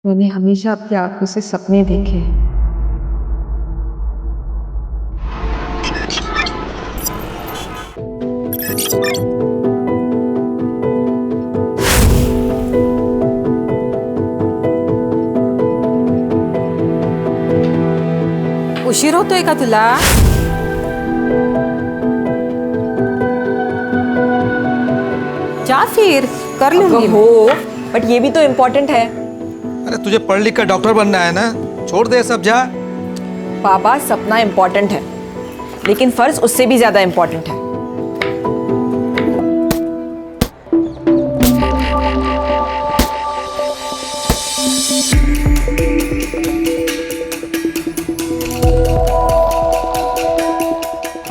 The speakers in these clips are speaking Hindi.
मैंने हमेशा अपनी आंखों से सपने देखे हैं। उशीर होतोय का तुला? जा फिर कर लूंगी। हो बट ये भी तो इम्पोर्टेंट है। अरे तुझे पढ़ लिख कर डॉक्टर बनना है ना, छोड़ दे सब, जा। बाबा सपना इम्पोर्टेंट है लेकिन फर्ज उससे भी ज्यादा इम्पोर्टेंट है।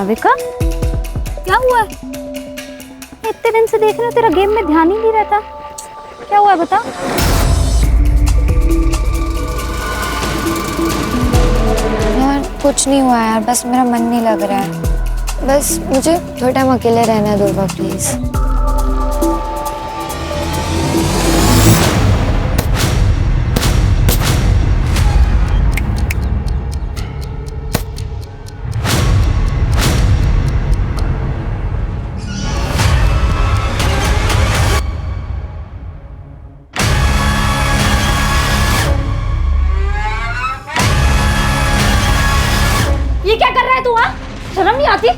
अविका, क्या हुआ? इतने दिन से देख रहे हो, तेरा गेम में ध्यान ही नहीं रहता। क्या हुआ है बता। यार कुछ नहीं हुआ यार, बस मेरा मन नहीं लग रहा है। बस मुझे थोड़ा टाइम अकेले रहना है दुर्गा, प्लीज। ये क्या कर रहा है तू? हाँ, शर्म नहीं आती?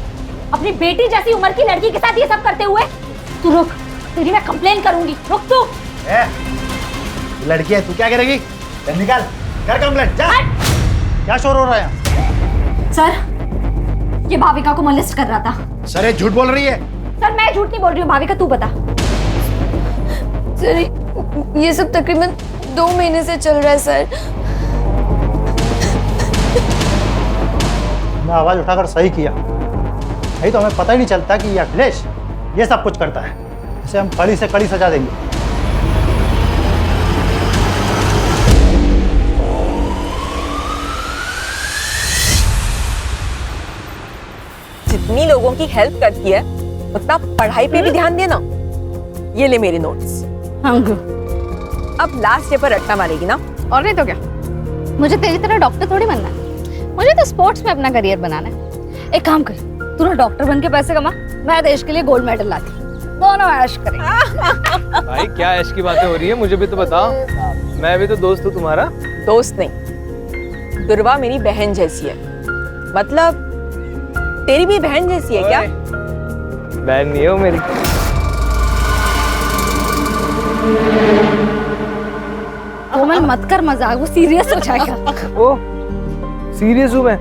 अपनी बेटी जैसी उम्र की लड़की के साथ ये सब करते हुए। तू रुक, तेरी मैं कंप्लेन करूंगी। रुक तू। लड़की है, तू क्या करेगी? निकाल, कर कंप्लेंट, जा। क्या शोर हो रहा है? सर, ये भाविका को मोलेस्ट कर रहा था। सर ये झूठ बोल रही है। सर मैं झूठ नहीं बोल रही हूँ, भाविका तू बता। सर ये सब तकरीबन 2 महीने से चल रहा है सर। मैं आवाज उठाकर सही किया, नहीं तो हमें पता ही नहीं चलता कि ये अखिलेश ये सब कुछ करता है। इसे हम कड़ी से कड़ी सजा देंगे। जितनी लोगों की हेल्प करती है उतना पढ़ाई पे भी ध्यान देना। ये ले मेरे नोट्स। अब लास्ट डे पर रट्टा मारेगी ना? और नहीं तो क्या, मुझे तेरी तरह डॉक्टर थोड़ी बनना है। मुझे तो स्पोर्ट्स में अपना करियर बनाना है। एक काम कर, तू ना डॉक्टर बन के पैसे कमा, मैं देश के लिए गोल्ड मेडल लाती। दोनों ऐश करेंगे। भाई क्या ऐश की बातें हो रही है, मुझे भी तो बताओ। मैं भी तो दोस्त हूँ तुम्हारा। दोस्त नहीं, दुर्वा मेरी बहन जैसी है। मतलब तेरी भी बहन जैसी है क्या? बहन नहीं हो मेरी। कोमल मत कर मजाक, वो सीरियस हो जाएगा। ओ सीरियस हूँ मैं।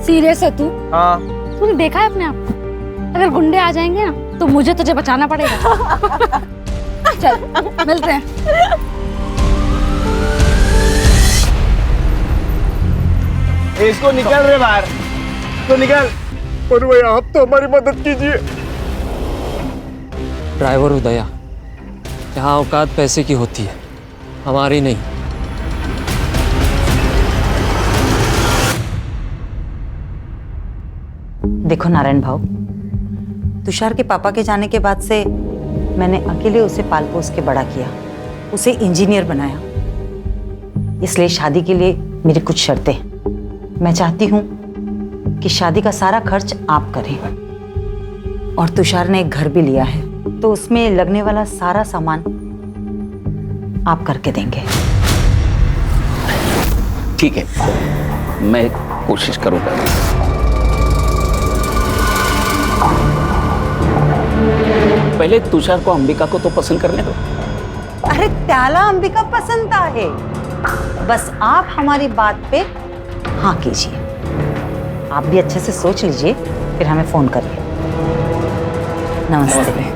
सीरियस है तू? हाँ। तूने देखा है अपने आप को? अगर गुंडे आ जाएंगे ना तो मुझे तुझे बचाना पड़ेगा। चल मिलते हैं। इसको निकल रे बाहर, तो निकल। पर भैया आप तो हमारी मदद कीजिए। ड्राइवर हो दया, यहाँ औकात पैसे की होती है, हमारी नहीं। देखो नारायण भाऊ, तुषार के पापा के जाने के बाद से मैंने अकेले उसे पाल पोस के बड़ा किया, उसे इंजीनियर बनाया। इसलिए शादी के लिए मेरी कुछ शर्तें हैं। मैं चाहती हूँ कि शादी का सारा खर्च आप करें, और तुषार ने एक घर भी लिया है तो उसमें लगने वाला सारा सामान आप करके देंगे। ठीक है, मैं कोशिश करूंगा। पहले तुषार को अंबिका को तो पसंद करने दो। अरे त्याला अंबिका पसंद आहे, बस आप हमारी बात पे हाँ कीजिए। आप भी अच्छे से सोच लीजिए, फिर हमें फोन करिए। नमस्ते।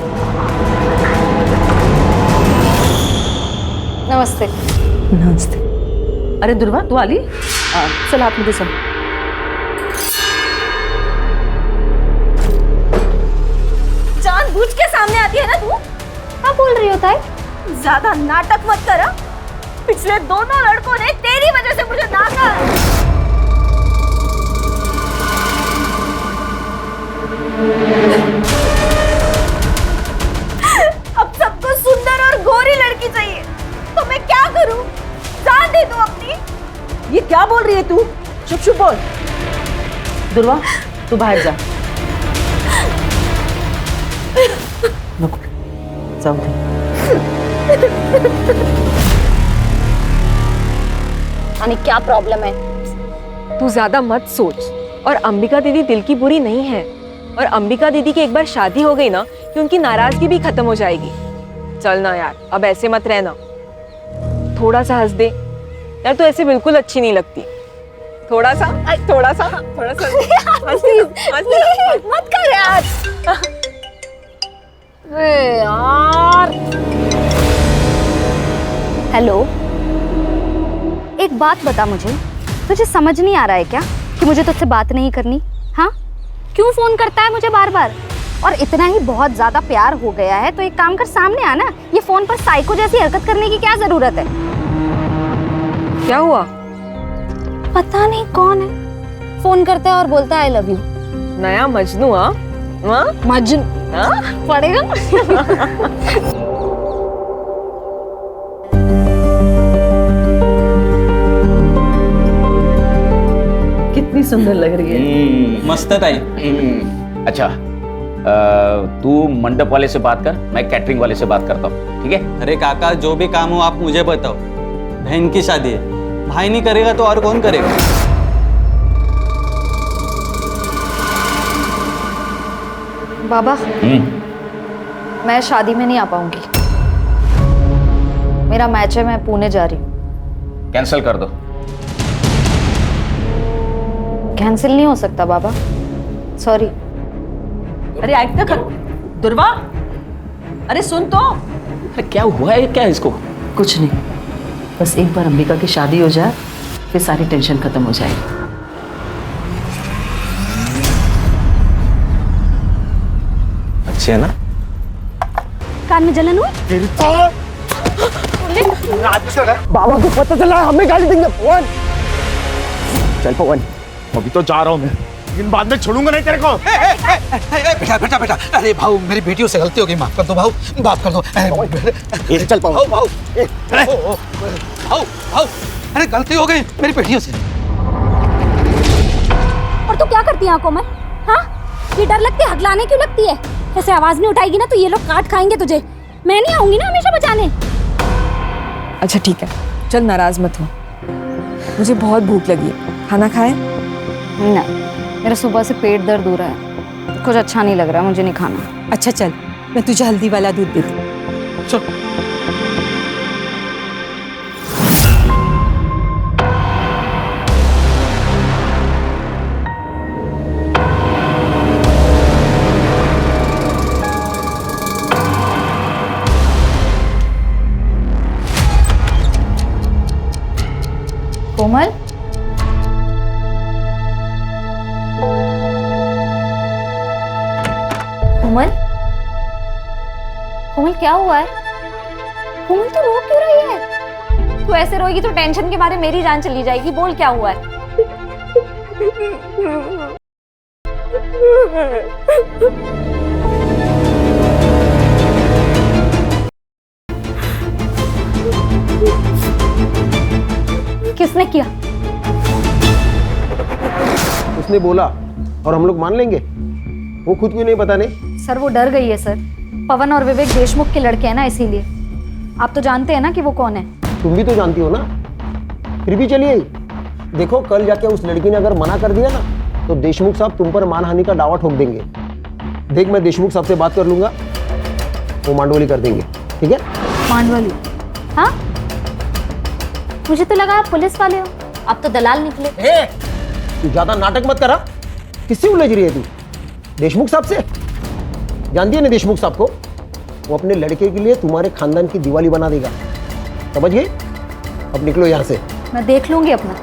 नमस्ते। नमस्ते। अरे दुर्वा तू आली? चल आप मुझे सब। जानबूझ के सामने आती है ना तू? क्या बोल रही हो ताई? ज्यादा नाटक मत कर। पिछले दोनों लड़कों ने तेरी वजह से मुझे नाका। अब सबको सुंदर और गोरी लड़की चाहिए, तो मैं क्या करूं? चुप बोल। दुर्वा, तू बाहर जा। नको, जाऊ दे। यानी क्या प्रॉब्लम है? तू ज्यादा मत सोच। और अंबिका दीदी दिल की बुरी नहीं है। और अंबिका दीदी की एक बार शादी हो गई ना कि उनकी नाराजगी भी खत्म हो जाएगी। चल ना यार, अब ऐसे मत रहना। थोड़ा सा हंस दे यार, तू ऐसे बिल्कुल अच्छी नहीं लगती। थोड़ा सा हंस दे, हंस दे। मत कर यार। अरे यार। हेलो, एक बात बता मुझे, तुझे समझ नहीं आ रहा है क्या कि मुझे तुझसे बात नहीं करनी? हाँ, क्यों फोन करता है मुझे बार बार? और इतना ही बहुत ज्यादा प्यार हो गया है तो एक काम कर, सामने आना। ये फोन पर साइको जैसी हरकत करने की क्या जरूरत है? क्या हुआ? पता नहीं कौन है, फोन करता है और बोलता है आई लव यू। नया मजनू? हाँ मजनू पड़ेगा। कितनी सुंदर लग रही है। मस्त है ताई। अच्छा, तू मंडप वाले से बात कर, मैं कैटरिंग वाले से बात करता हूँ, ठीक है? अरे काका, जो भी काम हो आप मुझे बताओ। बहन की शादी है, भाई नहीं करेगा तो और कौन करेगा? बाबा, मैं शादी में नहीं आ पाऊंगी। मेरा मैच है, मैं पुणे जा रही हूँ। कैंसिल कर दो। कैंसिल नहीं हो सकता बाबा, सॉरी। अरे आइट तक दुर्वा, अरे सुन तो। अरे क्या हुआ है, क्या है इसको? कुछ नहीं, बस एक बार अंबिका की शादी हो जाए फिर सारी टेंशन खत्म हो जाएगी। अच्छी है ना? कान में जलन हुई? बाबा को पता चला, हमें गाली देंगे। पवन, चल पवन, अभी तो जा रहा हूँ मैं, लेकिन बाद में छोड़ूंगा नहीं तेरे को। बेटा बेटा बेटा, अरे भाऊ मेरी बेटियों से गलती हो गई, माफ कर दो भाऊ, माफ कर दो। चल पवन, भाऊ भाऊ, अरे गलती हो गई मेरी बेटियों से। और तू क्या करती है आंखों में? हाँ, ये डर लगती है, हकलाने क्यों लगती है? ऐसे आवाज नहीं उठाएगी ना तो ये लोग काट खाएंगे तुझे। मैं नहीं आऊंगी ना हमेशा बचाने। अच्छा ठीक है, चल नाराज मत हो। मुझे बहुत भूख लगी है, खाना खाए? नहीं, मेरा सुबह से पेट दर्द हो रहा है, कुछ अच्छा नहीं लग रहा है, मुझे नहीं खाना। अच्छा चल, मैं तुझे हल्दी वाला दूध देती हूँ। चल। कोमल, कोमल, कोमल क्या हुआ है? कोमल तू रो क्यों रही है? तू ऐसे रोएगी तो टेंशन के मारे मेरी जान चली जाएगी। बोल क्या हुआ है? किसने किया? उसने बोला और हम लोग मान लेंगे? वो खुद क्यों नहीं बताने? सर वो डर गई है सर। पवन और विवेक देशमुख के लड़के हैं ना, इसीलिए। आप तो जानते हैं ना कि वो कौन है। तुम भी तो जानती हो ना, फिर भी चलिए। देखो, कल जाके उस लड़की ने अगर मना कर दिया ना तो देशमुख साहब तुम पर मानहानि का दावा ठोक देंगे। देख, मैं देशमुख साहब से बात कर लूंगा, वो मांडवली कर देंगे, ठीक है? मांडवली? हाँ, मुझे तो लगा आप पुलिस वाले हो, आप तो दलाल निकले। तू ज्यादा नाटक मत करा। किससे उलझ रही है तू? देशमुख साहब से? जानती है ना देशमुख साहब को? वो अपने लड़के के लिए तुम्हारे खानदान की दिवाली बना देगा, समझ गए? अब निकलो यहाँ से। मैं देख लूंगी अपना,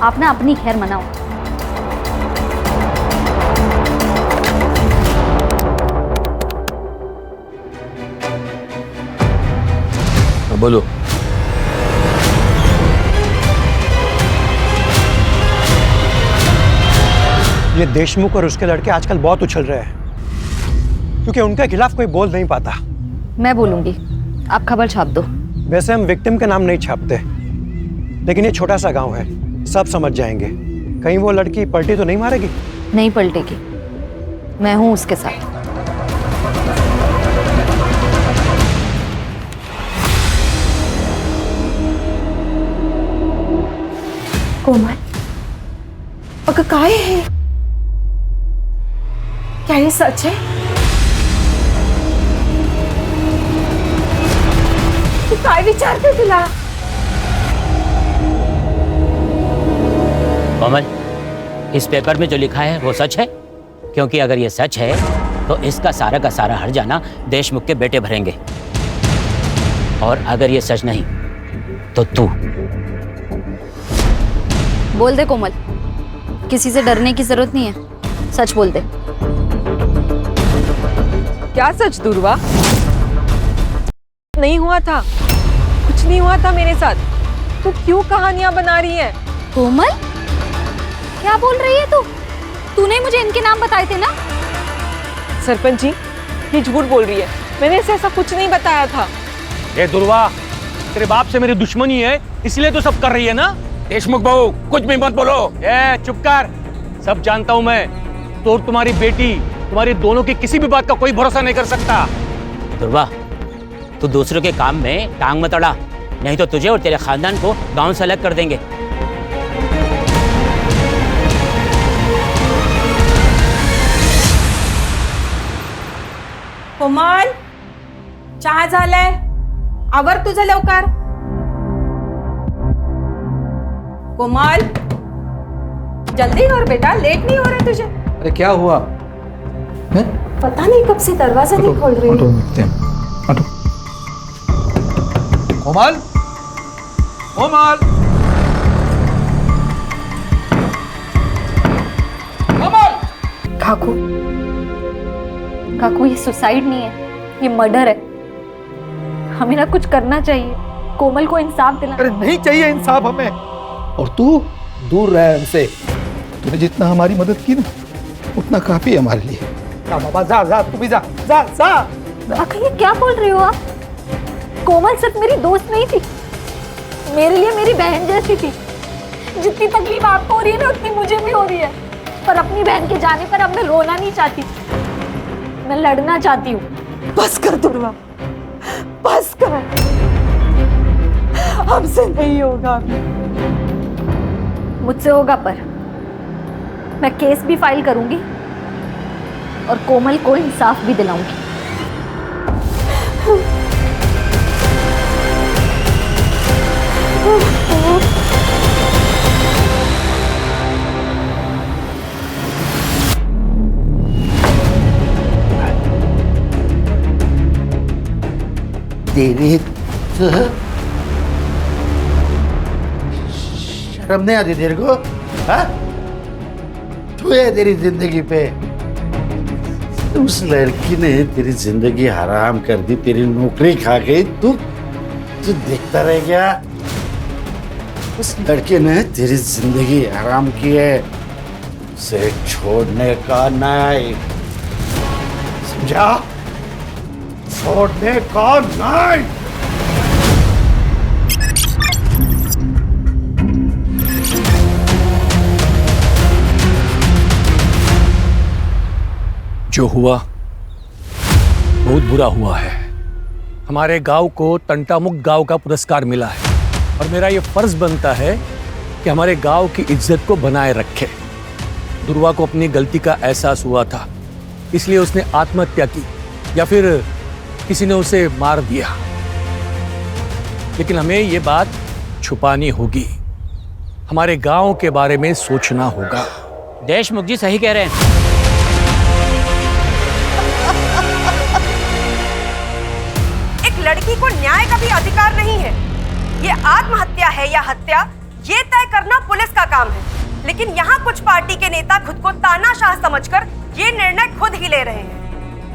आप ना अपनी खैर मनाओ। बोलो। ये देशमुख और उसके लड़के आजकल बहुत उछल रहे हैं क्योंकि उनके खिलाफ कोई बोल नहीं पाता। मैं बोलूंगी, आप खबर छाप दो। वैसे हम विक्टिम के नाम नहीं छापते, लेकिन ये छोटा सा गांव है, सब समझ जाएंगे। कहीं वो लड़की पलटी तो नहीं मारेगी? नहीं पलटेगी, मैं हूं उसके साथ। कोमल, अगं काय है? क्या ये सच है? तू काय विचारते तुला? कोमल, इस पेपर में जो लिखा है वो सच है? क्योंकि अगर ये सच है तो इसका सारा का सारा हर्जाना देशमुख के बेटे भरेंगे, और अगर ये सच नहीं तो तू। बोल दे कोमल, किसी से डरने की जरूरत नहीं है, सच बोल दे। क्या सच दुर्वा? नहीं हुआ था, कुछ नहीं हुआ था मेरे साथ। तू क्यों कहानियां बना रही है? कोमल, क्या बोल रही है तू? तूने मुझे इनके नाम बताए थे ना? सरपंच जी, ये झूठ बोल रही है, मैंने इसे ऐसा कुछ नहीं बताया था। ए दुर्वा, तेरे बाप से मेरी दुश्मनी है, इसलिए तो सब कर रही है ना? देशमुख बहू, कुछ भी मत बोलो। ए चुप कर, सब जानता हूं मैं। तो तुम्हारी बेटी, तुम्हारी दोनों की किसी भी बात का कोई भरोसा नहीं कर सकता। दुर्वा, तू दूसरों के काम में टांग मत अड़ा, नहीं तो तुझे और तेरे खानदान को गांव से अलग कर देंगे। कोमल, चहा झालाय, आवर तुझं लवकर। कोमल, जल्दी कर बेटा, लेट नहीं हो रहा तुझे? अरे क्या हुआ? पता नहीं कब से दरवाजा नहीं खोल रही है। कोमल, कोमल, कोमल। काकू, काकू ये सुसाइड नहीं है, ये मर्डर है। हमें ना कुछ करना चाहिए, कोमल को इंसाफ दिला। अरे नहीं चाहिए इंसाफ हमें, और तू दूर रह हमसे। तूने जितना हमारी मदद की ना, उतना काफी है हमारे लिए। जा बाबा, जा जा, तू भी जा, जा जा। आखिर ये क्या बोल रही हो आप? कोमल सिर्फ मेरी दोस्त नहीं थी, मेरे लिए मेरी बहन जैसी थी। जितनी तकलीफ आपको हो रही है ना, उतनी मुझे भी हो रही है। पर अपनी बहन के जाने पर अब मैं रोना नहीं चाहती, मैं लड़ना चाहती हूँ। बस कर दुर्वा, बस कर, हमसे नहीं होगा। मुझसे होगा, पर मैं केस भी फाइल करूंगी और कोमल को इंसाफ भी दिलाऊंगी। तेरी शर्म नहीं आती तेरे को? हाँ? तू है तेरी जिंदगी पे। उस लड़की ने तेरी जिंदगी हराम कर दी, तेरी नौकरी खा गई। तू देखता रह गया। उस लड़के ने तेरी जिंदगी हराम की है, उसे छोड़ने का नहीं, समझा? छोड़ने का नहीं। जो हुआ बहुत बुरा हुआ है। हमारे गांव को तंटामुक्त गांव का पुरस्कार मिला है, और मेरा ये फर्ज बनता है कि हमारे गांव की इज्जत को बनाए रखे। दुर्वा को अपनी गलती का एहसास हुआ था, इसलिए उसने आत्महत्या की, या फिर किसी ने उसे मार दिया। लेकिन हमें ये बात छुपानी होगी, हमारे गांव के बारे में सोचना होगा। देशमुख जी सही कह रहे हैं। एक लड़की को न्याय का भी अधिकार नहीं है। ये आत्महत्या है या हत्या, ये तय करना पुलिस का काम है। लेकिन यहाँ कुछ पार्टी के नेता खुद को तानाशाह समझकर ये निर्णय खुद ही ले रहे हैं।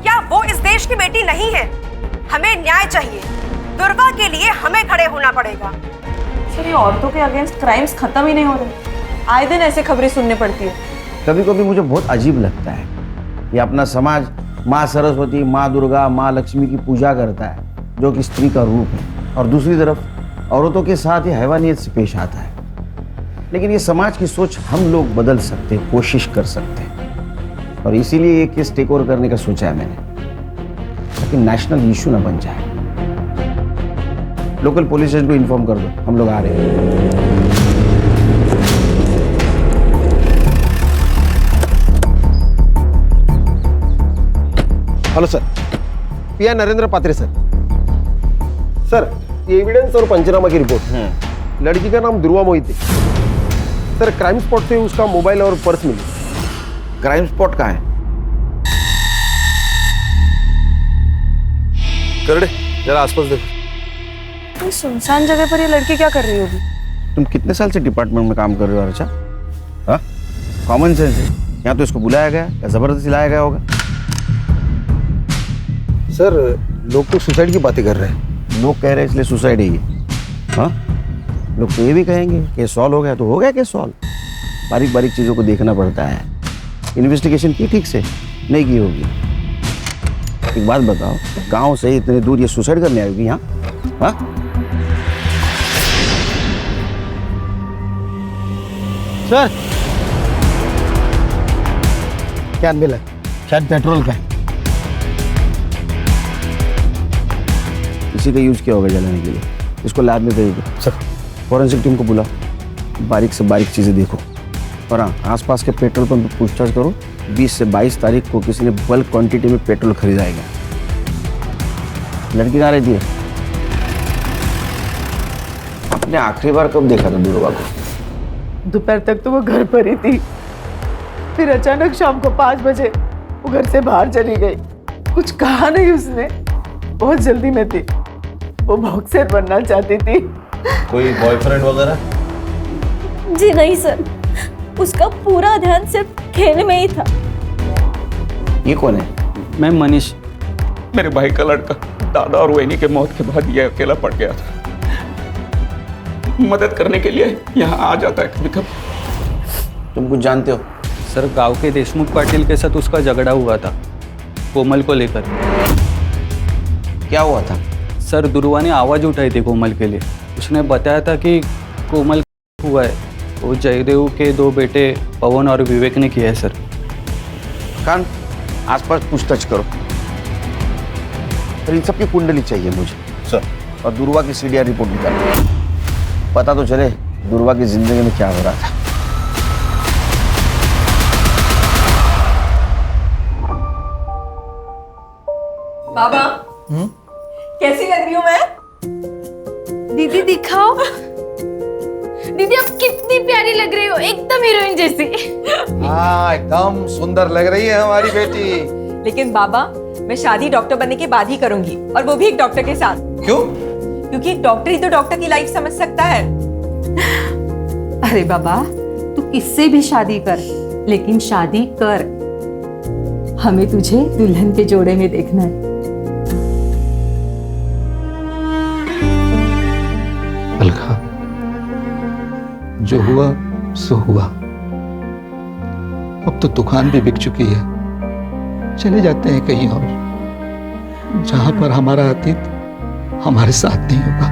क्या वो इस देश की बेटी नहीं है? हमें न्याय चाहिए। दुर्वा के लिए हमें खड़े होना पड़ेगा। सर, ये औरतों के अगेंस्ट क्राइम्स खत्म ही नहीं हो रहे। आए दिन ऐसे खबरें सुनने पड़ती है। कभी कभी मुझे बहुत अजीब लगता है, ये अपना समाज माँ सरस्वती, माँ दुर्गा, माँ लक्ष्मी की पूजा करता है, जो कि स्त्री का रूप है, और दूसरी तरफ औरतों के साथ ही हैवानियत से पेश आता है। लेकिन ये समाज की सोच हम लोग बदल सकते हैं, कोशिश कर सकते हैं, और इसीलिए ये केस टेक ओवर करने का सोचा है मैंने, ताकि नेशनल इशू ना बन जाए। लोकल पुलिस स्टेशन को इन्फॉर्म कर दो, हम लोग आ रहे हैं। हेलो सर, पिया नरेंद्र पात्रे सर। सर, ये एविडेंस और पंचनामा की रिपोर्ट। लड़की का नाम Dhruva Mohite. Sir, crime spot से उसका मोबाइल और पर्स मिली। क्राइम स्पॉट कहाँ है? करड़े जरा आसपास देखो। सुनसान जगह पर ये लड़की क्या कर रही होगी? तुम कितने साल से डिपार्टमेंट में काम कर रहे हो अर्चा? हाँ, कॉमन सेंस है। यहाँ तो इसको बुलाया गया या जबरदस्ती लाया गया होगा? सर, लोग तो सुसाइड की बातें कर रहे हैं। लोग कह रहे हैं इसलिए सुसाइड है ये। हाँ, लोग तो ये भी कहेंगे कि सॉल्व हो गया तो हो गया केस सॉल्व। बारीक बारीक चीज़ों को देखना पड़ता है। इन्वेस्टिगेशन की ठीक से नहीं की होगी। एक बात बताओ, गांव से इतने दूर ये सुसाइड करने आएगी यहाँ? हाँ, सर क्या मिला? शायद पेट्रोल का है। इसी का यूज किया होगा जलाने के लिए। इसको लैब में भेज दो। सर, फॉरेंसिक टीम को बुलाओ, बारीक से बारीक चीज़ें देखो। और हाँ, आसपास के पेट्रोल पंप पर पूछताछ करो। 20 से 22 तारीख को किसी ने बल्क क्वांटिटी में पेट्रोल खरीदाएगा। लड़की कहाँ रहती है? आपने आखिरी बार कब देखा था ध्रुवा को? दोपहर तक तो वो घर पर ही थी, फिर अचानक शाम को 5 बजे वो घर से बाहर चली गई। कुछ कहा नहीं उसने, बहुत जल्दी में थी। वो बॉक्सर बनना चाहती थी। कोई बॉयफ्रेंड वगैरह? जी नहीं सर, उसका पूरा ध्यान सिर्फ खेल में ही था। ये कौन है? मैं मनीष। मेरे भाई का लड़का। दादा और वहीनी के मौत के बाद ये अकेला पड़ गया था। मदद करने के लिए यहाँ आ जाता है कभी कभी। तुम कुछ जानते हो? सर, गांव के देशमुख पाटिल के साथ उसका झगड़ा हुआ था, कोमल को लेकर। क्या हुआ था? सर, ध्रुवा ने आवाज़ उठाई थी कोमल के लिए। उसने बताया था कि कोमल हुआ है। वो जयदेव के 2 बेटे पवन और विवेक ने किया है सर। कान आसपास पूछताछ करो। और इन सबकी कुंडली चाहिए मुझे सर, और ध्रुवा की सीडीआर रिपोर्ट निकालो। पता तो चले ध्रुवा की जिंदगी में क्या हो रहा था। बाबा, कैसी लग रही हूँ मैं? दीदी दिखाओ। दीदी आप कितनी प्यारी लग रही हो, एकदम हीरोइन जैसी। हाँ, एकदम सुंदर लग रही है हमारी बेटी। लेकिन बाबा, मैं शादी डॉक्टर बनने के बाद ही करूंगी, और वो भी एक डॉक्टर के साथ। क्यों? क्योंकि एक डॉक्टर ही तो डॉक्टर की लाइफ समझ सकता है। अरे बाबा, तू किससे भी शादी कर, लेकिन शादी कर। हमें तुझे दुल्हन के जोड़े में देखना है। अलका, जो हुआ सो हुआ। अब तो दुकान भी बिक चुकी है। चले जाते हैं कहीं और, जहां पर हमारा अतीत हमारे साथ नहीं होगा।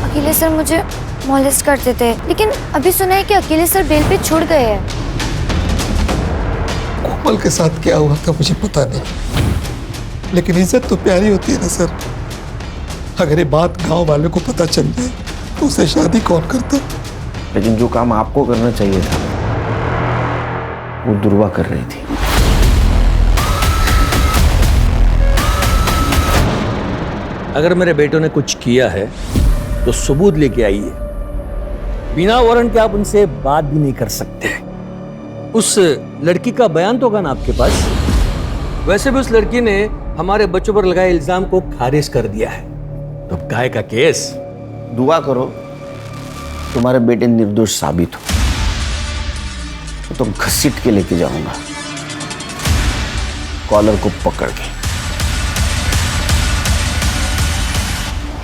अकेले सर मुझे मॉलेस्ट करते थे, लेकिन अभी सुना है कि अकेले सर बेल पे छूट गए हैं। कोमल के साथ क्या हुआ था मुझे पता नहीं, लेकिन इज्जत तो प्यारी होती है ना सर। अगर ये बात गांव वालों को पता चल जाए तो उसे शादी कौन करता? लेकिन जो काम आपको करना चाहिए था वो ध्रुवा कर रही थी। अगर मेरे बेटों ने कुछ किया है तो सबूत लेके आइए। बिना वारंट के आप उनसे बात भी नहीं कर सकते। उस लड़की का बयान तो होगा ना आपके पास? वैसे भी उस लड़की ने हमारे बच्चों पर लगाए इल्जाम को खारिज कर दिया है, तो अब काहे का केस? दुआ करो तुम्हारे बेटे निर्दोष साबित हो, तो घसीट के लेके जाऊंगा कॉलर को पकड़ के।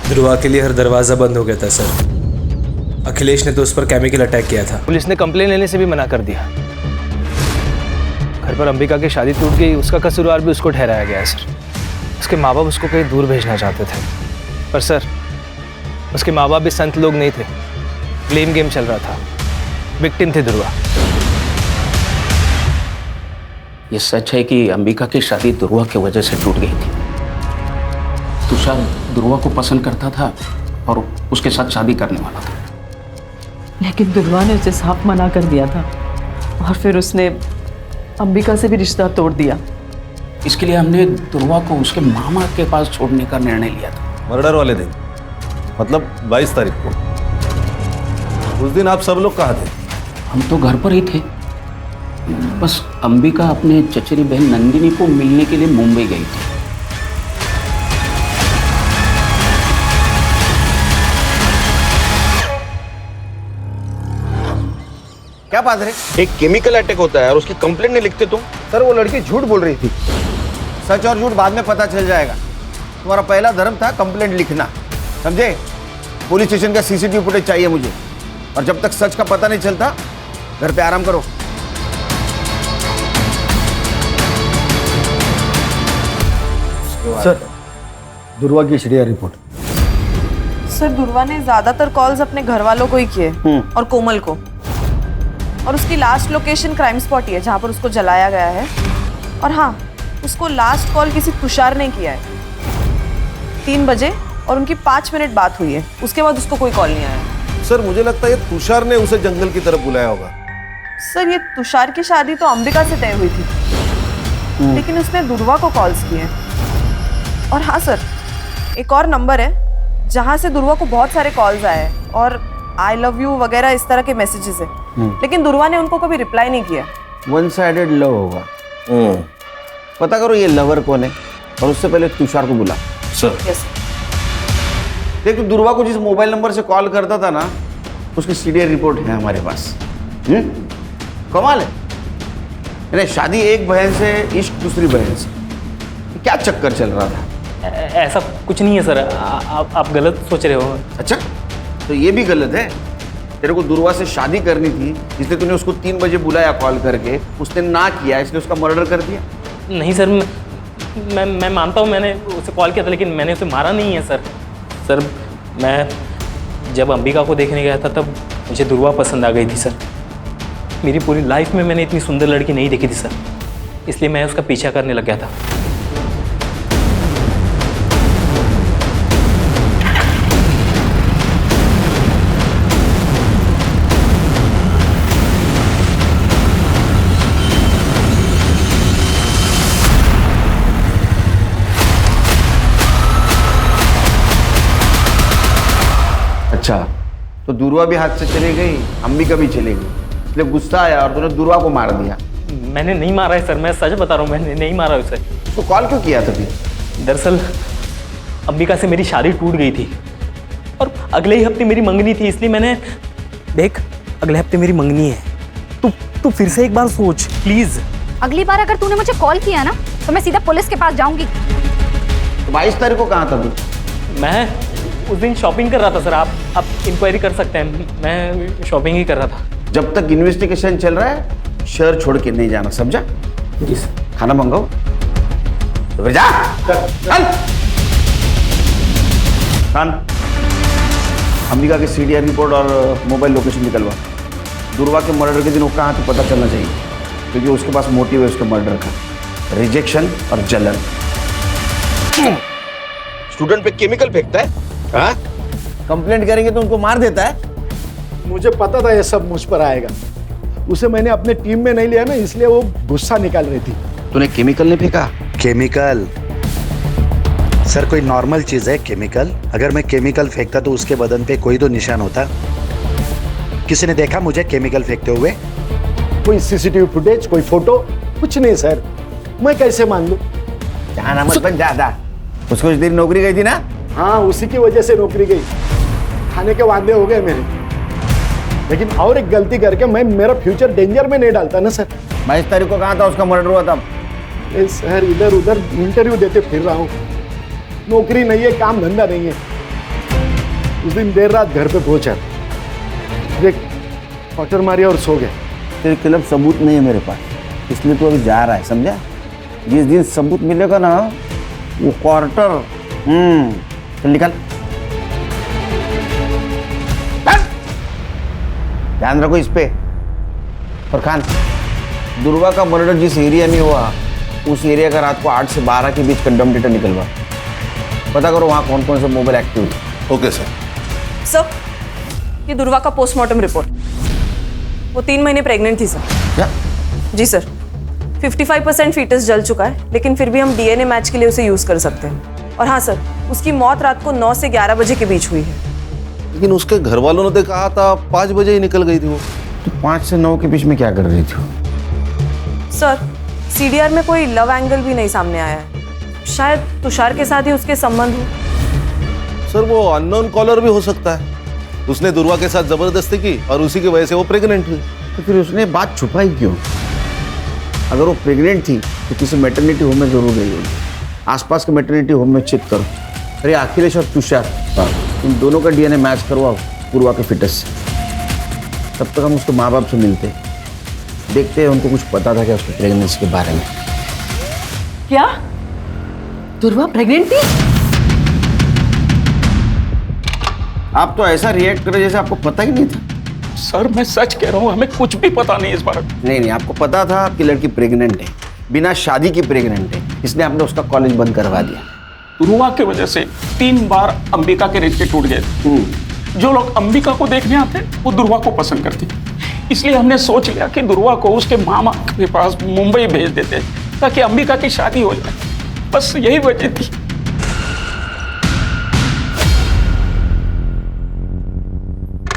ध्रुवा के लिए हर दरवाजा बंद हो गया था सर। अखिलेश ने तो उस पर केमिकल अटैक किया था। पुलिस ने कंप्लेन लेने से भी मना कर दिया। घर पर अंबिका की शादी टूट गई, उसका कसूरवार भी उसको ठहराया गया है सर। उसके माँ बाप उसको कहीं दूर भेजना चाहते थे, पर सर उसके माँ बाप भी संत लोग नहीं थे, ब्लेम गेम चल रहा था, विक्टिम थे ध्रुवा। ये सच है कि अंबिका की शादी ध्रुवा की वजह से टूट गई थी। तुषार ध्रुवा को पसंद करता था और उसके साथ शादी करने वाला था, लेकिन ध्रुवा ने उसे साफ मना कर दिया था और फिर उसने अंबिका से भी रिश्ता तोड़ दिया। इसके लिए हमने ध्रुवा को उसके मामा के पास छोड़ने का निर्णय लिया था। मर्डर वाले दिन, मतलब 22 तारीख को। उस दिन आप सब लोग कहाँ थे? हम तो घर पर ही थे, बस अंबिका अपने चचेरी बहन नंदिनी को मिलने के लिए मुंबई गई थी। क्या बात है? एक केमिकल अटैक होता है और उसकी कंप्लेंट नहीं लिखते तुम? सर वो लड़की झूठ बोल रही थी। सच और झूठ बाद में पता चल जाएगा। तुम्हारा पहला धर्म था कंप्लेंट लिखना, समझे? पुलिस स्टेशन का सीसीटीवी फुटेज चाहिए मुझे, और जब तक सच का पता नहीं चलता घर पे आराम करो। सर, दुर्वा की एचडीआर रिपोर्ट। सर दुर्वा ने ज्यादातर कॉल्स अपने घर वालों को ही किए और कोमल को, और उसकी लास्ट लोकेशन क्राइम स्पॉट ही है जहाँ पर उसको जलाया गया है। और हाँ, उसको लास्ट कॉल किसी तुषार ने किया है 3 बजे, और उनकी 5 मिनट बात हुई है। उसके बाद उसको कोई कॉल नहीं आया। सर मुझे लगता है ये तुषार ने उसे जंगल की तरफ बुलाया होगा। सर ये तुषार की शादी तो अंबिका से तय हुई थी, लेकिन उसने दुर्वा को कॉल्स किए। और हाँ सर, एक और नंबर है जहाँ से दुर्वा को बहुत सारे कॉल्स आए हैं और आई लव यू वगैरह इस तरह के मैसेजेस है, लेकिन दुर्वा ने उनको कभी रिप्लाई नहीं किया। वन साइडेड लव होगा। पता करो ये लवर कौन है, और उससे पहले तुषार को बुला। Sir yes. देख, दुर्वा को जिस मोबाइल नंबर से कॉल करता था ना, उसकी सीडीआर रिपोर्ट है हमारे पास। कमाल है। शादी एक बहन से, इश्क दूसरी बहन से, क्या चक्कर चल रहा था? ऐसा कुछ नहीं है सर, आप गलत सोच रहे हो। अच्छा, तो ये भी गलत है। तेरे को दुर्वा से शादी करनी थी, इसलिए तूने उसको 3 बजे बुलाया कॉल करके, उसने ना किया इसलिए उसका मर्डर कर दिया। नहीं सर, मैं मानता हूँ मैंने उसे कॉल किया था, लेकिन मैंने उसे मारा नहीं है सर। सर मैं जब अंबिका को देखने गया था तब मुझे दुर्वा पसंद आ गई थी सर। मेरी पूरी लाइफ में मैंने इतनी सुंदर लड़की नहीं देखी थी सर, इसलिए मैं उसका पीछा करने लग गया था। अच्छा, तो दुर्वा भी हाथ से चली गई, अंबिका भी चली गई, इसलिए गुस्सा आया और तूने दुर्वा को मार दिया। मैंने नहीं मारा है सर, मैं सच बता रहा हूँ, मैंने नहीं मारा उसे। तो कॉल क्यों किया था? दरअसल अंबिका से मेरी शादी टूट गई थी और अगले ही हफ्ते मेरी मंगनी थी, इसलिए मैंने, देख अगले हफ्ते मेरी मंगनी है, तू फिर से एक बार सोच प्लीज। अगली बार अगर तूने मुझे कॉल किया ना तो मैं सीधा पुलिस के पास जाऊंगी। तो 22 तारीख को कहाँ था तू? मैं उस दिन शॉपिंग कर रहा था सर, आप इंक्वायरी कर सकते हैं, मैं शॉपिंग ही कर रहा था। जब तक इन्वेस्टिगेशन चल रहा है शहर छोड़ के नहीं जाना, समझा? जी। खाना मंगाओ तो फिर जा। चल। अंबिका की सीडीआर रिपोर्ट और मोबाइल लोकेशन निकलवा। दुर्वा के मर्डर के दिन वो कहाँ तो पता चलना चाहिए, क्योंकि उसके पास मोटिव है उसके मर्डर का, रिजेक्शन और जलन। स्टूडेंट पे केमिकल फेंकता है। हाँ? कंप्लेंट करेंगे तो उनको मार देता है। मुझे पता था ये सब मुझ पर आएगा। उसे मैंने अपने टीम में नहीं लिया ना, इसलिए वो गुस्सा निकाल रही थी। तूने केमिकल नहीं फेंका? केमिकल सर कोई नॉर्मल चीज है केमिकल? अगर मैं केमिकल फेंकता तो उसके बदन पे कोई तो निशान होता। किसी ने देखा मुझे केमिकल फेंकते हुए? कोई सीसीटीवी फुटेज, कोई फोटो, कुछ नहीं सर। मैं कैसे मान लूं? जहां मत बन ज्यादा। उसको कुछ देर नौकरी गई थी ना? हाँ, उसी की वजह से नौकरी गई। खाने के वादे हो गए मेरे, लेकिन और एक गलती करके मैं मेरा फ्यूचर डेंजर में नहीं डालता ना सर। 22 तारीख को कहाँ था उसका मर्डर हुआ था? सर इधर उधर इंटरव्यू देते फिर रहा हूँ, नौकरी नहीं है, काम धंधा नहीं है। उस दिन देर रात घर पे पहुंचा, देख क्वार्टर मारी और सो गए। तेरे खिलाफ सबूत नहीं है मेरे पास, इसलिए तू अभी जा रहा है, समझा? जिस दिन सबूत मिलेगा ना वो क्वार्टर चल निकल। ध्यान रखो इस पे। और खान, दुर्वा का मर्डर जिस एरिया में हुआ उस एरिया का रात को 8 से 12 के बीच कंडम डेटा निकलवा। पता करो वहाँ कौन कौन से मोबाइल एक्टिव है। Okay sir. सर, ये दुर्वा का पोस्टमार्टम रिपोर्ट। वो 3 महीने प्रेग्नेंट थी सर। क्या? जी सर। 55% फीटस जल चुका है, लेकिन फिर भी हम डीएनए मैच के लिए उसे यूज कर सकते हैं। और हाँ सर, उसकी मौत रात को 9 से 11 बजे के बीच हुई है। लेकिन उसके घर वालों ने तो कहा था 5 बजे ही निकल गई थी वो। तो 5 से 9 के बीच में क्या कर रही थी? सर, सीडीआर में कोई लव एंगल भी नहीं सामने आया है। शायद तुषार के साथ ही उसके संबंध हो। सर वो अननोन कॉलर भी हो सकता है। उसने दुर्वा के साथ जबरदस्ती की और उसी की वजह से वो प्रेग्नेंट हुई। तो फिर उसने बात छुपाई क्यों? अगर वो प्रेग्नेंट थी तो किसी मैटरनिटी होम में जरूर गई होगी। आसपास के मैटरनिटी होम में चेक करो। अरे अखिलेश और तुषार, इन दोनों का डीएनए मैच करवाओ पूर्वा के फिटस से। तब तक हम उसके माँ बाप से मिलते, देखते हैं उनको कुछ पता था क्या उसके प्रेगनेंसी के बारे में। क्या दुर्वा प्रेग्नेंट थी? आप तो ऐसा रिएक्ट कर रहे जैसे आपको पता ही नहीं था। सर मैं सच कह रहा हूँ, हमें कुछ भी पता नहीं इस बारे में। नहीं, आपको पता था आपकी लड़की प्रेग्नेंट है, बिना शादी की प्रेग्नेंट है, इसलिए आपने उसका कॉलेज बंद करवा दिया। दुर्वा की वजह से 3 बार अंबिका के रिश्ते टूट गए थे। जो लोग अंबिका को देखने आते वो दुर्वा को पसंद करते, इसलिए हमने सोच लिया कि दुर्वा को उसके मामा के पास मुंबई भेज देते ताकि अंबिका की शादी हो जाए। बस यही वजह थी।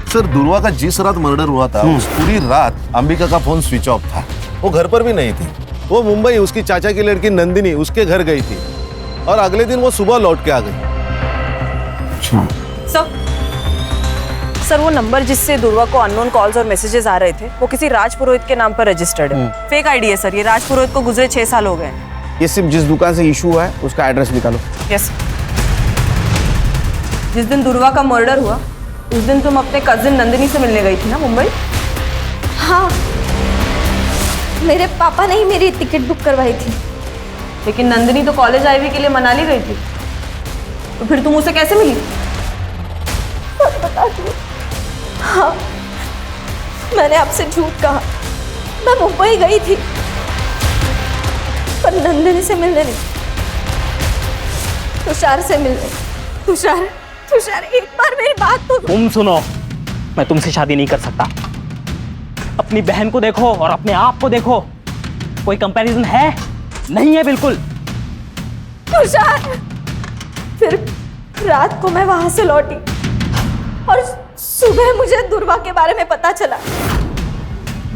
सर दुर्वा का जिस रात मर्डर हुआ था उस पूरी रात अंबिका का फोन स्विच ऑफ था। वो घर पर भी नहीं थी। वो मुंबई उसकी चाचा की लड़की नंदिनी उसके घर गई थी और अगले दिन वो सुबह लौट के आ गई। सर वो नंबर जिससे दुर्वा को अननोन कॉल्स और मैसेजेस आ रहे थे वो किसी राज पुरोहित के नाम पर रजिस्टर्ड है। फेक आईडी है सर। ये राज पुरोहित को गुजरे 6 साल हो गए। ये सिर्फ जिस दुकान से इशू हुआ है उसका एड्रेस निकालो। यस। जिस दिन दुर्वा का मर्डर हुआ उस दिन तुम अपने कजिन नंदिनी से मिलने गई थी ना मुंबई? हाँ, मेरे पापा ने ही मेरी टिकट बुक करवाई थी। लेकिन नंदिनी तो कॉलेज आईवी के लिए मनाली गई थी, तो फिर तुम उसे कैसे मिली? बता दो। हाँ, मैंने आपसे झूठ कहा। मैं मुंबई गई थी पर नंदिनी से मिलने नहीं, तुषार से मिलने। तुषार एक बार मेरी बात तो तुम सुनो, मैं तुमसे शादी नहीं कर सकता। अपनी बहन को देखो और अपने आप को देखो, कोई कंपैरिजन है? नहीं है बिल्कुल। तुषार, फिर रात को मैं वहां से लौटी और सुबह मुझे दुर्वा के बारे में पता चला।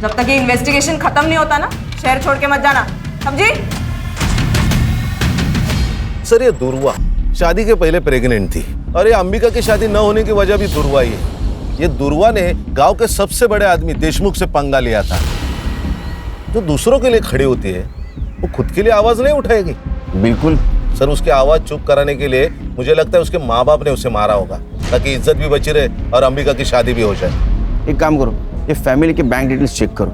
जब तक ये इन्वेस्टिगेशन खत्म नहीं होता ना, शहर छोड़ के मत जाना, समझी? सर ये दुर्वा शादी के पहले प्रेग्नेंट थी और ये अंबिका की शादी न होने की वजह भी दुर्वा ही है। ये दुर्वा ने गांव के सबसे बड़े आदमी देशमुख से पंगा लिया था। जो दूसरों के लिए खड़ी होती है वो खुद के लिए आवाज नहीं उठाएगी। बिल्कुल सर, उसकी आवाज चुप कराने के लिए मुझे लगता है उसके माँ बाप ने उसे मारा होगा ताकि इज्जत भी बची रहे और अंबिका की शादी भी हो जाए। एक काम करो, ये फैमिली के बैंक डिटेल्स चेक करो।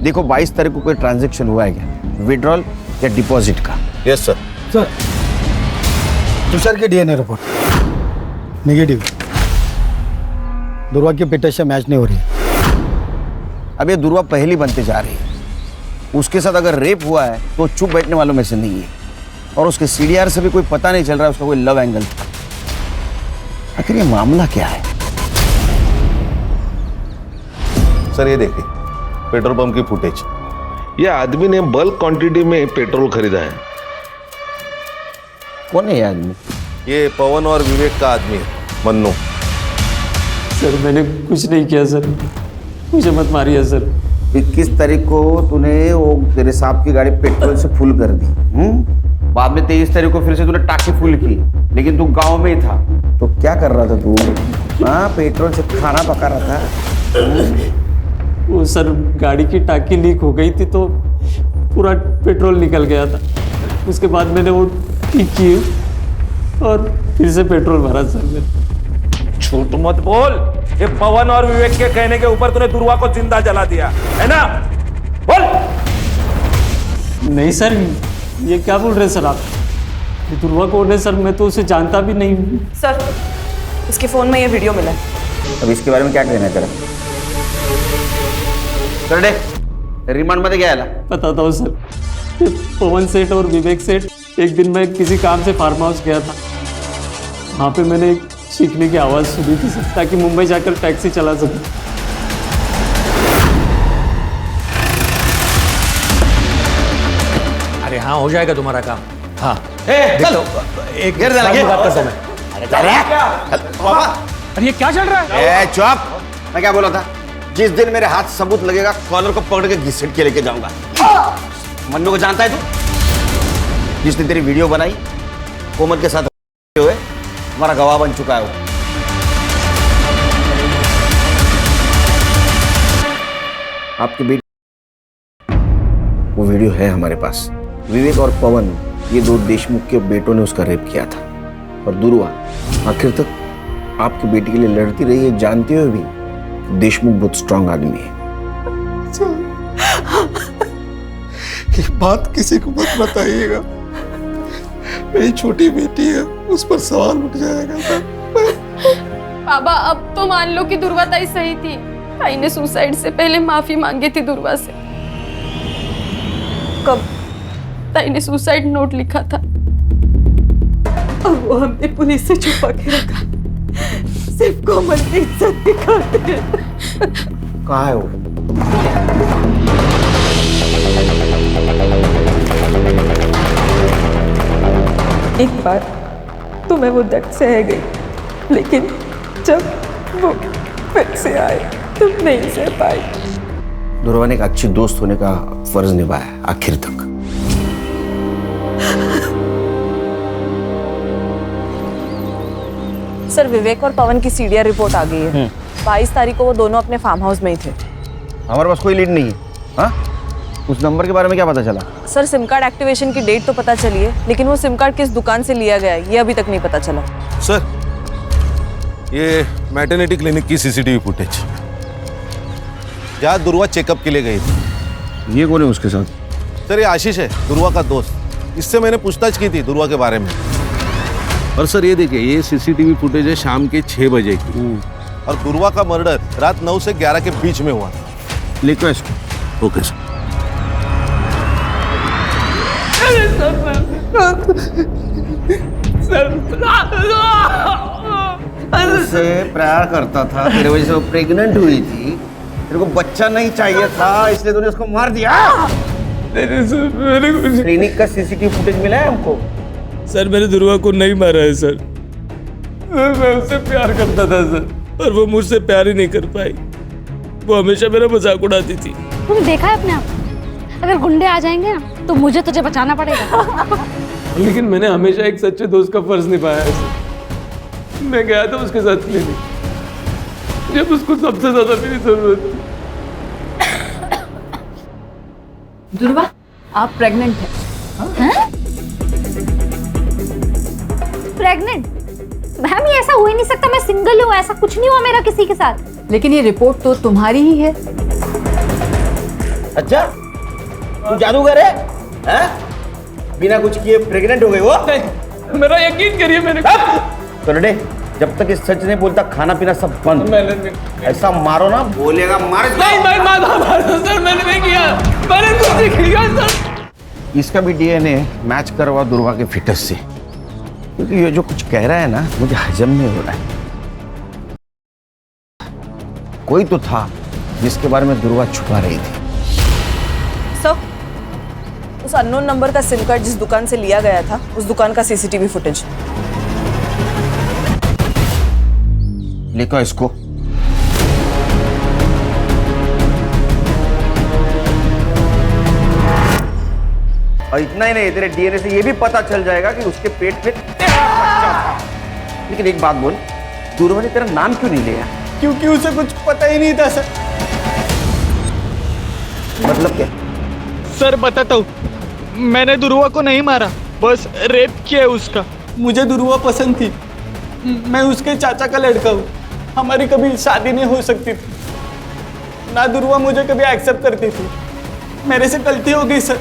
देखो 22 तारीख को कोई ट्रांजैक्शन हुआ है क्या, विड्रॉल या डिपॉजिट का? Yes sir. सर तुषार के डीएनए रिपोर्ट नेगेटिव। दुर्वा की पिटाई से मैच नहीं हो रही है। अब ये दुर्वा पहली बनते जा रही है। उसके साथ अगर रेप हुआ है तो चुप बैठने वालों में से नहीं है। और उसके सीडीआर से भी कोई पता नहीं चल रहा है उसका कोई लव एंगल था। आखिर ये मामला क्या है? सर ये देखिए पेट्रोल पंप की फुटेज। ये आदमी ने बल्क क्वांटिटी में पेट्रोल खरीदा है। कौन है ये आदमी? ये पवन और विवेक का आदमी है, मन्नू। सर मैंने कुछ नहीं किया सर, मुझे मत मारिए सर। 21 तारीख को तूने वो तेरे साहब की गाड़ी पेट्रोल से फुल कर दी। बाद में 23 तारीख को फिर से तूने टाकी फुल की, लेकिन तू गांव में ही था। तो क्या कर रहा था तू? हाँ, पेट्रोल से खाना पका रहा था। वो सर गाड़ी की टाकी लीक हो गई थी तो पूरा पेट्रोल निकल गया था। उसके बाद मैंने वो ठीक की और फिर से पेट्रोल भरा सर मैंने। झूठ मत बोल। ये पवन और विवेक के कहने के ऊपर तूने दुर्वा को जिंदा जला दिया है ना? बोल। नहीं सर, ये क्या बोल रहे हैं सर आप? ये दुर्वा कौन है सर? मैं तो उसे जानता भी नहीं हूँ। सर इसके फोन में ये वीडियो मिला है। अब इसके बारे में क्या कहना है तेरा? करडे रिमांड मध्ये घ्यायला बताता हूँ सर, ये पवन सेठ और विवेक सेठ, एक दिन मैं किसी काम से फार्म हाउस गया था। वहाँ पे मैंने एक चीखने की आवाज़ सुनी थी सर, ताकि मुंबई जाकर टैक्सी चला सकूं। अरे हाँ, हो जाएगा तुम्हारा काम। हाँ चलो एक गिर देना, बात करता हूं मैं। अरे ये क्या चल रहा है? चुप! मैं क्या बोला था? जिस दिन मेरे हाथ सबूत लगेगा, कॉलर को पकड़ के घसीट के लेके जाऊंगा। मन्नू को जानता है तू? जिसने तेरी वीडियो बनाई, कोमल के साथ हुए, हमारा गवाह बन चुका है वो। आपके बेटे वो वीडियो है हमारे पास। विवेक और पवन, ये दो देशमुख के बेटों ने उसका रेप किया था। और दुर्वा आखिर तक आपकी बेटी के लिए लड़ती रही है, जानते हुए भी देशमुख बहुत स्ट्रांग आदमी है। ये बात किसी को मत बताइएगा, मेरी छोटी बेटी है, उस पर सवाल उठ जाएगा सर। बाबा अब तो मान लो कि दुर्वा ताई सही थी। ताई ने सुसाइड से पहले माफी मांगी थी दुर्वा से। कब ताई ने सुसाइड नोट लिखा था और वो हमने पुलिस से छुपा के रखा, सिर्फ कोमल की इज्जत दिखाते। कहाँ है वो? एक बार तो मैं वो दर्द सह गई, लेकिन जब वो फिर से आए तो नहीं सह पाई। दुर्वा ने एक अच्छी दोस्त होने का फर्ज निभाया आखिर तक। सर, विवेक और पवन की सीडीआर रिपोर्ट आ गई है। 22 तारीख को वो दोनों अपने फार्म हाउस में ही थे। हमारे पास कोई लीड नहीं है। हाँ? उस नंबर के बारे में क्या पता चला? सर, सिम कार्ड एक्टिवेशन की डेट तो पता चली है, लेकिन वो सिम कार्ड किस दुकान से लिया गया है ये अभी तक नहीं पता चला। सर, ये मैटरनिटी क्लिनिक की सीसीटीवी फुटेज, जहाँ दुर्वा चेकअप के लिए गई थी। ये कौन है उसके साथ? सर, ये आशीष है, दुर्वा का दोस्त। इससे मैंने पूछताछ की थी दुर्वा के बारे में। और सर ये देखिए, ये सीसीटीवी फुटेज है शाम के 6 बजे की, और दुर्वा का मर्डर रात 9 से 11 के बीच में हुआ। लिखो इसको। Okay sir. उससे प्यार करता था, तेरे वजह से वो प्रेग्नेंट हुई थी, तेरे को बच्चा नहीं चाहिए था, इसलिए तूने उसको मार दिया। क्लिनिक का सीसीटीवी फुटेज मिला है हमको। सर, मैंने दुर्वा को नहीं मारा है सर। मैं उससे प्यार करता था सर, और वो मुझसे प्यार ही नहीं कर पाई। वो हमेशा मेरा मजाक उड़ाती थी। तुमने देखा है अपने आप, अगर गुंडे आ जाएंगे ना तो मुझे तुझे बचाना पड़ेगा। लेकिन मैंने हमेशा एक सच्चे दोस्त का फर्ज निभाया है सर। मैं गया था उसके साथ क्लिनिक, जब उसको सबसे ज्यादा मेरी जरूरत थी। दुर्वा, आप प्रेग्नेंट हैं? प्रेग्नेंट? मैम ये ऐसा हो ही नहीं सकता, मैं सिंगल हूँ, ऐसा कुछ नहीं हुआ मेरा किसी के साथ। लेकिन ये रिपोर्ट तो तुम्हारी ही है। अच्छा, तू जादूगर है? हैं? बिना कुछ किए प्रेग्नेंट हो गई वो? मेरा यकीन करिए, मैंने करडे, जब तक इस सच नहीं बोलता खाना पीना सब बंद। ऐसा मारो ना, बोलेगा मार। नहीं, सर, मैंने नहीं किया, मैंने कुछ नहीं किया सर। इसका भी डीएनए मैच करवा दुर्वा के फिटस से, क्योंकि ये जो कुछ कह रहा है ना, मुझे हजम नहीं हो रहा है। कोई तो था जिसके बारे में दुर्वा छुपा रही थी। सर, उस अननोन नंबर का सिम कार्ड जिस दुकान से लिया गया था, उस दुकान का सीसीटीवी फुटेज। लिखो इसको। और इतना ही नहीं, तेरे डीएनए से ये भी पता चल जाएगा कि उसके पेट में तेरा बच्चा था। लेकिन एक बात बोल, दुर्वा ने तेरा नाम क्यों नहीं लिया? क्योंकि उसे कुछ पता ही नहीं था सर। मतलब क्या? सर, बताता हूँ, मैंने दुर्वा को नहीं मारा, बस रेप किया है उसका। मुझे दुर्वा पसंद थी, मैं उसके चाचा का लड़का हूँ। हमारी कभी शादी नहीं हो सकती थी, ना दुर्वा मुझे कभी एक्सेप्ट करती थी। मेरे से गलती हो गई सर।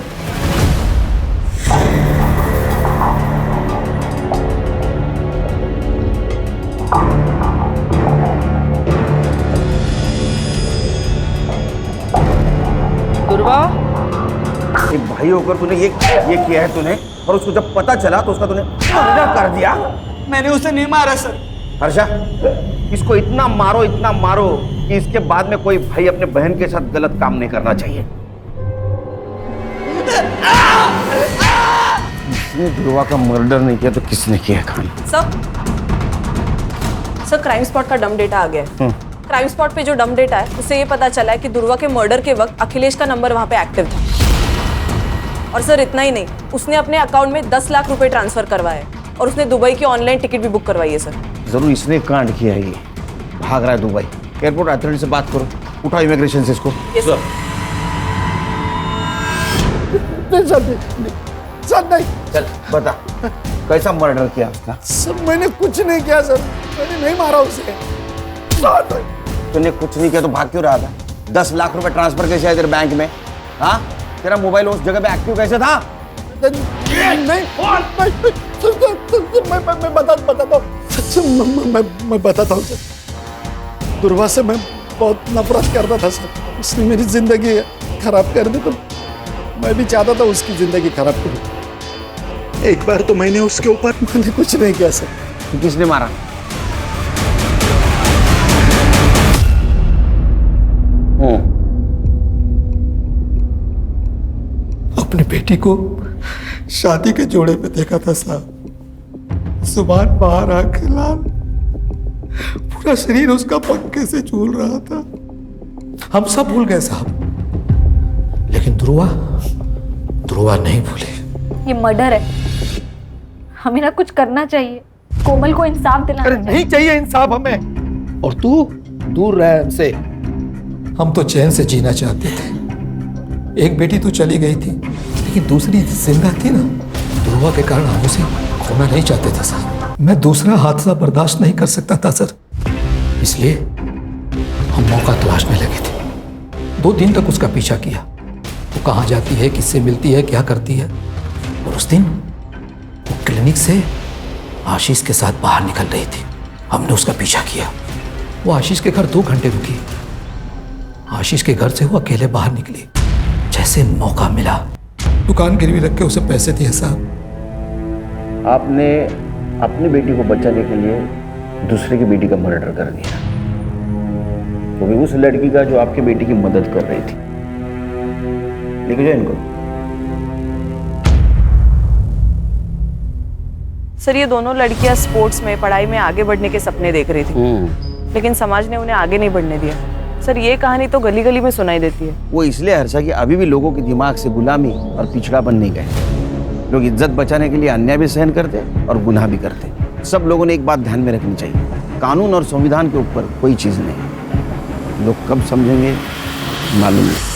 दुर्गा, एक भाई होकर तूने ये किया है तूने, और उसको जब पता चला तो उसका तूने मर्डर कर दिया। मैंने उसे नहीं मारा सर। हर्षा, इसको इतना मारो कि इसके बाद में कोई भाई अपने बहन के साथ गलत काम नहीं करना चाहिए। इसने ध्रुवा का मर्डर नहीं किया तो किसने किया खान? सर क्राइम स्पॉट का डम डेटा आ गया है। क्राइम स्पॉट पे जो डम डेटा है उससे ये पता चला है कि ध्रुवा के मर्डर के वक्त अखिलेश का नंबर वहाँ पे एक्टिव था। और सर इतना ही नहीं, उसने अपने अकाउंट में 10 लाख रुपए ट्रांसफर करवाए और उसने दुबई की ऑनलाइन टिकट भी बुक करवाई है सर। जरूर इसने कांड किया है, ये भाग रहा है दुबई। एयरपोर्ट अथॉरिटी से बात करो, उठाओ इमिग्रेशन से इसको। Yes sir. सर नहीं। चल बता, कैसा मर्डर किया उसका? सर मैंने कुछ नहीं किया सर, मैंने नहीं मारा उसे। तूने कुछ नहीं किया तो भाग क्यों रहा था? 10 लाख रुपए ट्रांसफर कैसे आए तेरे बैंक में? हाँ, तेरा मोबाइल उस जगह पे एक्टिव कैसे था? मैं बताता हूँ सर। दुर्वा से मैं बहुत नफरत करता था सर। उसने मेरी जिंदगी खराब कर दी, तो मैं भी चाहता था उसकी जिंदगी खराब करूं। एक बार तो मैंने उसके ऊपर मैंने कुछ नहीं किया सर। तो किसने मारा? अपनी बेटी को शादी के जोड़े पे देखा था साहब। जुबान बाहर आके लाल, पूरा शरीर उसका पंखे से झूल रहा था। हम सब भूल गए साहब, लेकिन ध्रुवा नहीं भूले। ये मर्डर है, हमें ना कुछ करना चाहिए। कोमल को इंसाफ दिलाना चाहिए। नहीं चाहिए इंसाफ हमें, और तू दूर रह हमसे। हम तो चैन से जीना चाहते थे। एक बेटी तो चली गई थी, लेकिन दूसरी जिंदा थी ना। ध्रुवा के कारण हम उसे खोना नहीं चाहते थे साहब। मैं दूसरा हादसा बर्दाश्त नहीं कर सकता था सर, इसलिए हम मौका तलाशने लगे थे। 2 दिन तक उसका पीछा किया, वो कहाँ जाती है, किससे मिलती है, क्या करती है। और उस दिन वो क्लिनिक से आशीष के साथ बाहर निकल रही थी। हमने उसका पीछा किया। वो आशीष के घर 2 घंटे रुकी। आशीष के घर से वो अकेले बाहर निकली। जैसे मौका मिला, दुकान गिरवी रख के उसे पैसे दिए साहब। आपने अपनी बेटी को बचाने के लिए दूसरे की बेटी का मर्डर कर दिया, क्योंकि उस लड़की का जो आपकी बेटी की मदद कर रही थी। लेके जाओ इनको। सर ये दोनों लड़कियां स्पोर्ट्स में, पढ़ाई में आगे बढ़ने के सपने देख रही थी, लेकिन समाज ने उन्हें आगे नहीं बढ़ने दिया। सर ये कहानी तो गली गली में सुनाई देती है। वो इसलिए हर्षा कि अभी भी लोगों के दिमाग से गुलामी और पिछड़ापन नहीं गए। लोग इज्जत बचाने के लिए अन्याय भी सहन करते और गुनाह भी करते। सब लोगों ने एक बात ध्यान में रखनी चाहिए, कानून और संविधान के ऊपर कोई चीज़ नहीं। लोग कब समझेंगे मालूम नहीं।